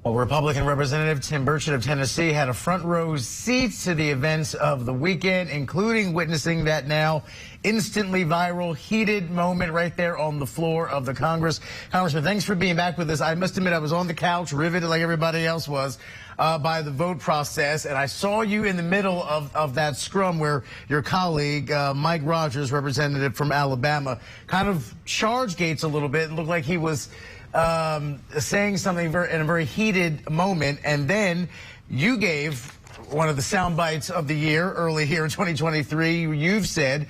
Well, Republican Representative Tim Burchett of Tennessee had a front row seat to the events of the weekend, including witnessing that now instantly viral, heated moment right there on the floor of the Congress. Congressman, thanks for being back with us. I must admit, I was on the couch, riveted like everybody else was, by the vote process, and I saw you in the middle of that scrum where your colleague, Mike Rogers, representative from Alabama, kind of charged Gates a little bit and looked like he was saying something in a very heated moment, and then you gave one of the sound bites of the year early here in 2023. You've said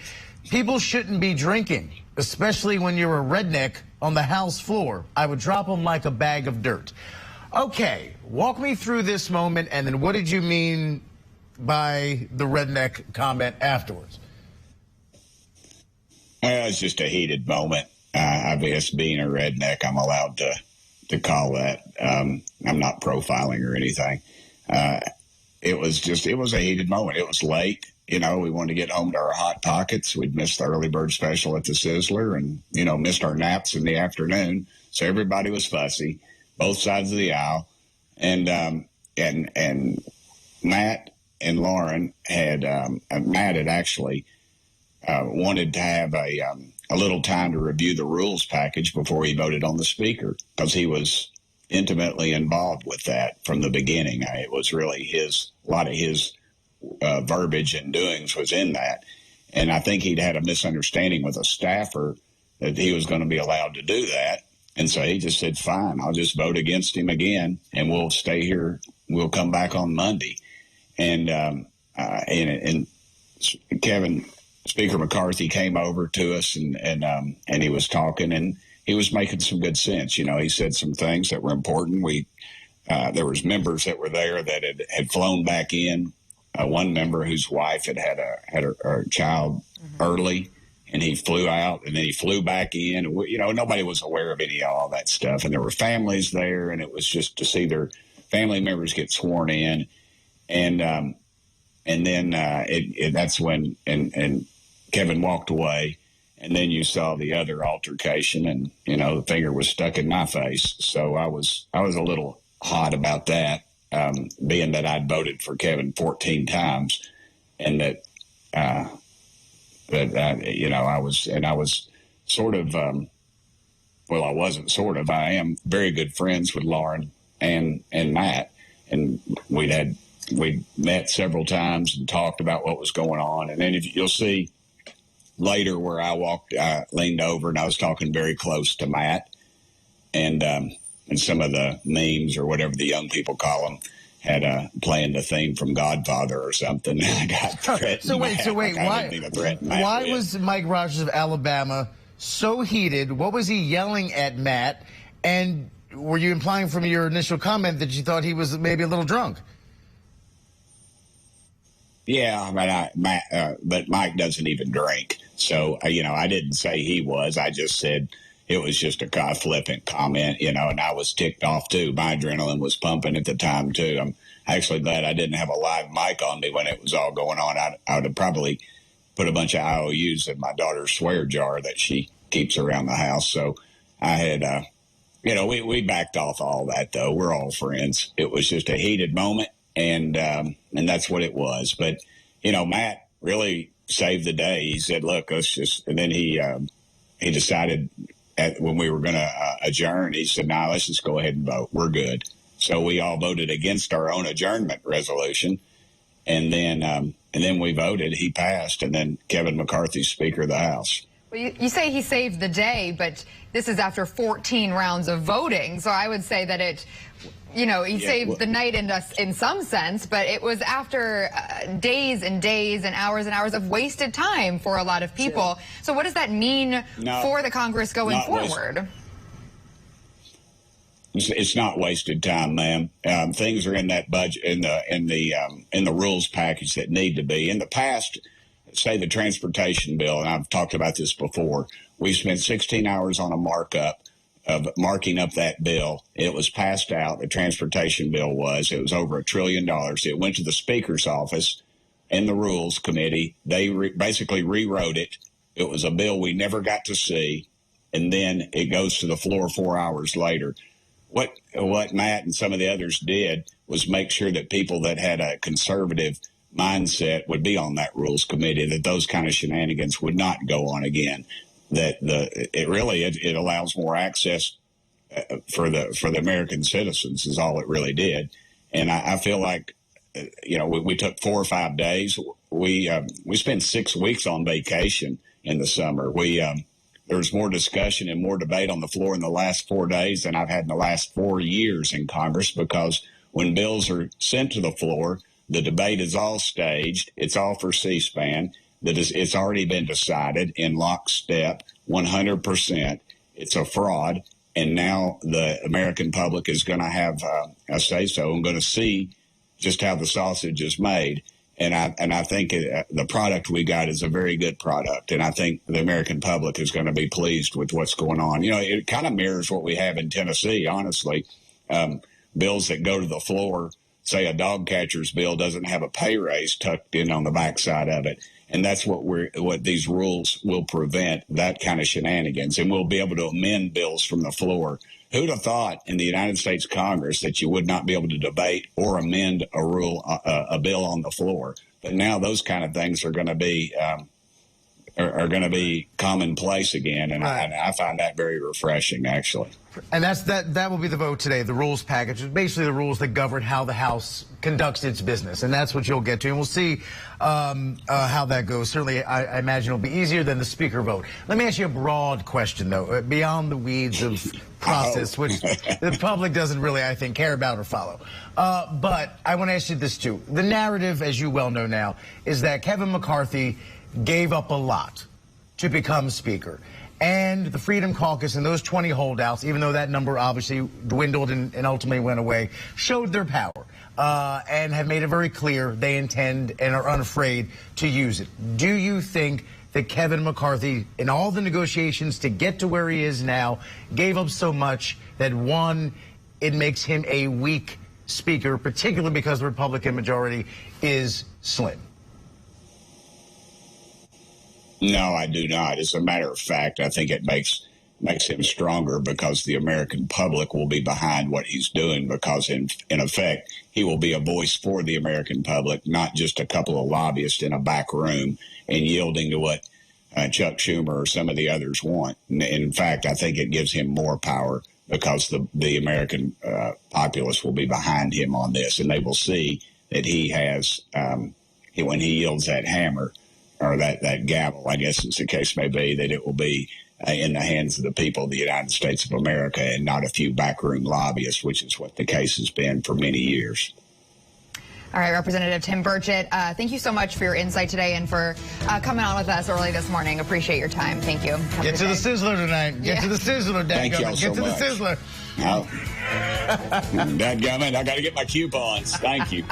people shouldn't be drinking, especially when you're a redneck on the House floor. I would drop them like a bag of dirt. Okay, walk me through this moment, and then what did you mean by the redneck comment afterwards? It's just a heated moment. I guess being a redneck, I'm allowed to call that. I'm not profiling or anything. It was a heated moment. It was late. You know, we wanted to get home to our Hot Pockets. We'd missed the early bird special at the Sizzler and, you know, missed our naps in the afternoon. So everybody was fussy, both sides of the aisle. And Matt and Lauren had, Matt had actually wanted to have a little time to review the rules package before he voted on the speaker, because he was intimately involved with that from the beginning. It was really a lot of his verbiage and doings was in that. And I think he'd had a misunderstanding with a staffer that he was going to be allowed to do that. And so he just said, fine, I'll just vote against him again, and we'll stay here. We'll come back on Monday. And Kevin, Speaker McCarthy came over to us and he was talking, and he was making some good sense. You know, he said some things that were important. There was members that were there that had flown back in. One member whose wife had a child early, and he flew out, and then he flew back in. You know, nobody was aware of any of all that stuff, and there were families there, and it was just to see their family members get sworn in, and then that's when and Kevin walked away, and then you saw the other altercation, and, you know, the finger was stuck in my face. So I was a little hot about that, being that I'd voted for Kevin 14 times, and that you know, I was sort of, well, I wasn't sort of, I am very good friends with Lauren and Matt, and we'd met several times and talked about what was going on. And then you'll see later where I leaned over and I was talking very close to Matt, and some of the memes or whatever the young people call them had playing the theme from Godfather or something. I got threatened. So wait, why was Mike Rogers of Alabama so heated? What was he yelling at Matt? And were you implying from your initial comment that you thought he was maybe a little drunk? Yeah, but Mike doesn't even drink. So, you know, I didn't say he was. I just said it was just a flippant comment, you know, and I was ticked off, too. My adrenaline was pumping at the time, too. I'm actually glad I didn't have a live mic on me when it was all going on. I would have probably put a bunch of IOUs in my daughter's swear jar that she keeps around the house. So I had, you know, we backed off all that, though. We're all friends. It was just a heated moment. And that's what it was. But, you know, Matt really saved the day. He said, look, let's just, and then he decided when we were going to adjourn, he said, no, let's just go ahead and vote. We're good. So we all voted against our own adjournment resolution. And then we voted. He passed. And then Kevin McCarthy's Speaker of the House. Well, you say he saved the day, but this is after 14 rounds of voting. So I would say that he saved the night in some sense, but it was after days and days and hours of wasted time for a lot of people. Sure. So what does that mean for the Congress going forward? It's not wasted time, ma'am. Things are in that budget, in the rules package that need to be. In the past, say the transportation bill, and I've talked about this before, we spent 16 hours on a markup of marking up that bill. It was passed out. The transportation bill it was over $1 trillion. It went to the Speaker's office and the Rules Committee. They basically rewrote it. It was a bill we never got to see. And then it goes to the floor 4 hours later. what Matt and some of the others did was make sure that people that had a conservative mindset would be on that rules committee, that those kind of shenanigans would not go on again. That it allows more access for the American citizens is all it really did. And I feel like, we took 4 or 5 days. We spent 6 weeks on vacation in the summer. There was more discussion and more debate on the floor in the last 4 days than I've had in the last 4 years in Congress, because when bills are sent to the floor, the debate is all staged. It's all for C-SPAN. It's already been decided in lockstep, 100%. It's a fraud. And now the American public is going to have a say-so and going to see just how the sausage is made. And I think the product we got is a very good product. And I think the American public is going to be pleased with what's going on. It kind of mirrors what we have in Tennessee, honestly. Bills that go to the floor, say a dog catcher's bill doesn't have a pay raise tucked in on the backside of it. And that's what these rules will prevent, that kind of shenanigans. And we'll be able to amend bills from the floor. Who'd have thought in the United States Congress that you would not be able to debate or amend a bill on the floor? But now those kind of things are going to be commonplace again, and right. I find that very refreshing, actually. And that will be the vote today, the rules package, basically the rules that govern how the House conducts its business, and that's what you'll get to, and we'll see how that goes. Certainly, I imagine it'll be easier than the Speaker vote. Let me ask you a broad question, though, beyond the weeds of process, which the public doesn't really, I think, care about or follow. But I want to ask you this, too. The narrative, as you well know now, is that Kevin McCarthy gave up a lot to become Speaker. And the Freedom Caucus and those 20 holdouts, even though that number obviously dwindled and ultimately went away, showed their power and have made it very clear they intend and are unafraid to use it. Do you think that Kevin McCarthy, in all the negotiations to get to where he is now, gave up so much that, one, it makes him a weak Speaker, particularly because the Republican majority is slim? No, I do not. As a matter of fact, I think it makes him stronger, because the American public will be behind what he's doing, because in effect, he will be a voice for the American public, not just a couple of lobbyists in a back room and yielding to what Chuck Schumer or some of the others want. And in fact, I think it gives him more power, because the American populace will be behind him on this, and they will see that he has, when he yields that hammer, or that gavel, I guess as the case may be, that it will be in the hands of the people of the United States of America and not a few backroom lobbyists, which is what the case has been for many years. All right, Representative Tim Burchett, thank you so much for your insight today and for coming on with us early this morning. Appreciate your time. Thank you. Get to the Sizzler tonight. Get to the Sizzler, Thank y'all so much. Get to the Sizzler. Dadgummit, I got to get my coupons. Thank you.